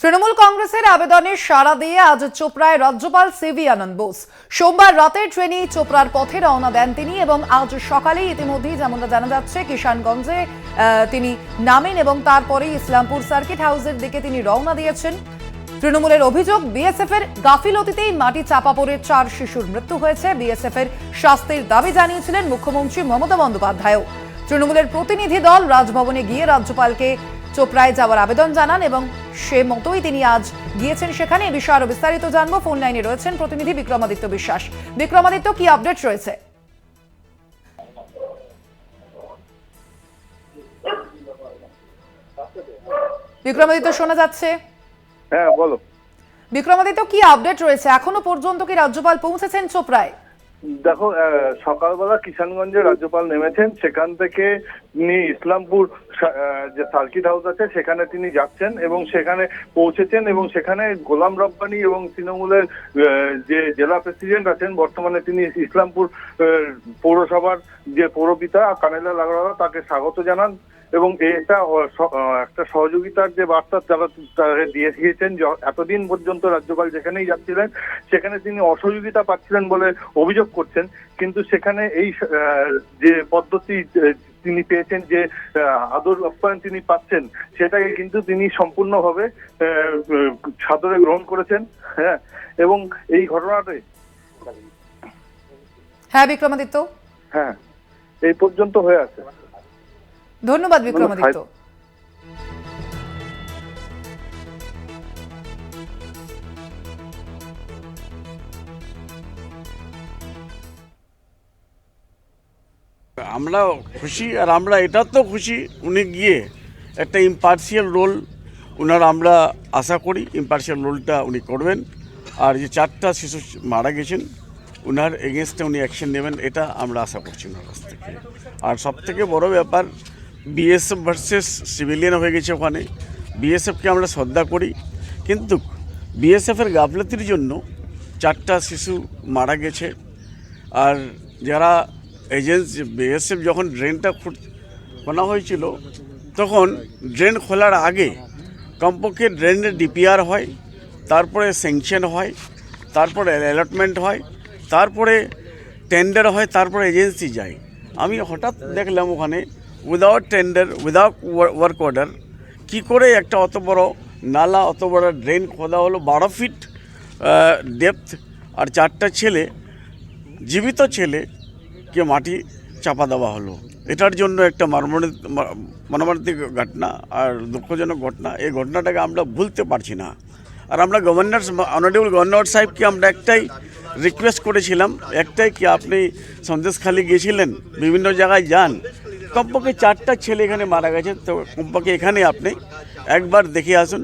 তৃণমূল কংগ্রেসের আবেদনে সাড়া দিয়ে আজ চোপড়ায় রাজ্যপাল সিভি আনন্দ বোস সোমবার রাতের ট্রেনে চোপড়ার পথে রওনা দেন তিনি এবং আজ সকালেই ইতিমধ্যেই যেমনটা জানা যাচ্ছে কিষানগঞ্জে তিনি নামেন এবং তারপরেই ইসলামপুর সার্কিট হাউসের দিকে তিনি রওনা দিয়েছেন। তৃণমূলের অভিযোগ বিএসএফ এর গাফিলতিতেই মাটি চাপা পড়ে 4 শিশুর মৃত্যু হয়েছে। বিএসএফ এর শাস্তির দাবি জানিয়েছিলেন মুখ্যমন্ত্রী মমতা বন্দ্যোপাধ্যায়ও। তৃণমূলের প্রতিনিধি দল রাজভবনে গিয়ে রাজ্যপালকে চোপড়ায় যাওয়ার আবেদন জানান এবং সে মতোই তিনি আজ গিয়েছেন সেখানে। এই বিষয়ে আরো বিস্তারিত জানবো। ফোন লাইনে রয়েছেন প্রতিনিধি বিক্রমাদিত্য বিশ্বাস। বিক্রমাদিত্য, কি আপডেট রয়েছে? বিক্রমাদিত্য, শোনা যাচ্ছে? হ্যাঁ, বলো। বিক্রমাদিত্য, কি আপডেট রয়েছে? এখনো পর্যন্ত কি রাজ্যপাল পৌঁছেছেন চোপড়ায়? দেখো, সকালবেলা কিষানগঞ্জে রাজ্যপাল নেমেছেন, সেখান থেকে তিনি ইসলামপুর যে সার্কিট হাউস আছে সেখানে তিনি যাচ্ছেন এবং সেখানে পৌঁছেছেন এবং সেখানে গোলাম রব্বানী এবং তৃণমূলের যে জেলা প্রেসিডেন্ট আছেন বর্তমানে তিনি ইসলামপুর পৌরসভার যে পৌরপিতা কানেলা লাগড়া তাকে স্বাগত জানান এবং এটা একটা সহযোগিতার যে বার্তা তারা দিয়ে দিয়েছেন। এতদিন পর্যন্ত রাজ্যপাল যেখানেই যাচ্ছিলেন সেখানে তিনি অসহযোগিতা পাচ্ছিলেন বলে অভিযোগ করছেন, কিন্তু সেখানে এই যে পদ্ধতি তিনি পেয়েছেন, যে আদর আপ্যায়ন তিনি পাচ্ছেন, সেটাকে কিন্তু তিনি সম্পূর্ণভাবে সাদরে গ্রহণ করেছেন। হ্যাঁ, এবং এই ঘটনাতে হ্যাঁ বিক্রমাদিত্য, হ্যাঁ এই পর্যন্ত হয়ে আছে। ধন্যবাদ বিক্রমাদিত্য। আমরা খুশি, আর আমরা এটাতেও খুশি উনি গিয়ে একটা ইম্পার্শিয়াল রোল আমরা আশা করি ইম্পার্শিয়াল রোলটা উনি করবেন। আর যে 4টা শিশু মারা গেছেন উনার এগেনস্টে উনি অ্যাকশন নেবেন, এটা আমরা আশা করছি ওনার কাছ থেকে। আর সবথেকে বড় ব্যাপার, বিএসএফ ভার্সেস সিভিলিয়ান হয়ে গেছে ওখানে। বিএসএফকে আমরা শ্রদ্ধা করি, কিন্তু বিএসএফের গাফলতির জন্য 4টা শিশু মারা গেছে। আর যারা এজেন্সি বিএসএফ যখন ড্রেনটা খোলা হয়েছিল তখন ড্রেন খোলার আগে কমপক্ষে ড্রেনের ডিপিআর হয়, তারপরে স্যাংশন হয়, তারপরে অ্যালটমেন্ট হয়, তারপরে টেন্ডার হয়, তারপরে এজেন্সি যায়। আমি হঠাৎ দেখলাম ওখানে without tender, without work order কী করে একটা অত বড় নালা, অত বড় ড্রেন খোদা হলো 12 ফিট ডেপথ, আর 4টা ছেলে, জীবিত ছেলেকে মাটি চাপা দেওয়া হলো। এটার জন্য একটা মর্মান্তিক ঘটনা আর দুঃখজনক ঘটনা। এই ঘটনাটাকে আমরা ভুলতে পারছি না। আর আমরা অনারেবল গভর্নর সাহেবকে আমরা একটাই রিকোয়েস্ট করেছিলাম, একটাই কি আপনি সন্দেশখালি গিয়েছিলেন, বিভিন্ন জায়গায় যান, কমপক্ষে 4টা ছেলে এখানে মারা গেছে, তো কমপক্ষে এখানে আপনি একবার দেখে আসুন।